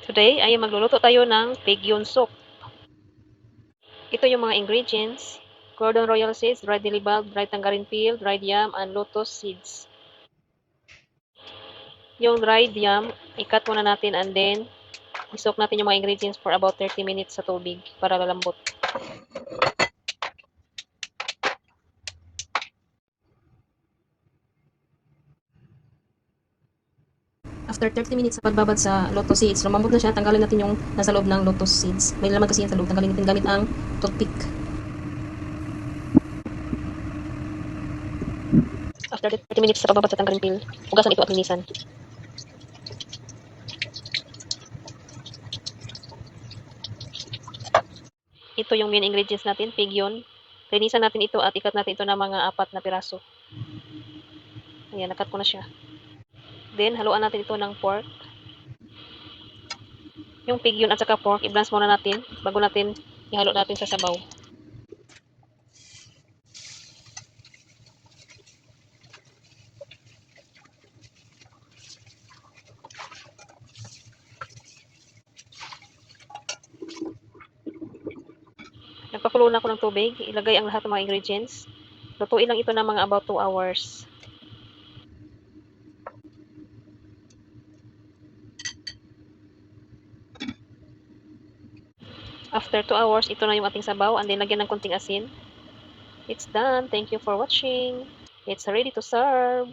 Today ay magluluto tayo ng Pigyon soup. Ito yung mga ingredients: Gordon royal seeds, dried lily bulb, dried tangerine peel, dried yam, and lotus seeds. Yung dried yam, i-cut muna natin and then i-soak natin yung mga ingredients for about 30 minutes sa tubig para lalambot. After 30 minutes sa pagbabad sa lotus seeds, lumambot na siya, tanggalin natin yung nasa loob ng lotus seeds. May laman kasi yan sa loob, tanggalin natin gamit ang toothpick. After 30 minutes sa pagbabad sa tangerine peel, hugasan ito at linisan. Ito yung main ingredients natin, Pigyon. Linisan natin ito at ikat natin ito ng mga 4 na piraso. Ayan, nakat ko na siya. Then, haluan natin ito ng pork. Yung Pigyon at saka pork, i-blanch muna natin bago natin ihalo natin sa sabaw. Nagpakulo na ako ng tubig, ilagay ang lahat ng mga ingredients. Lutuin lang ito ng mga about 2 hours. After 2 hours, ito na yung ating sabaw and then lagyan ng konting asin. It's done. Thank you for watching. It's ready to serve.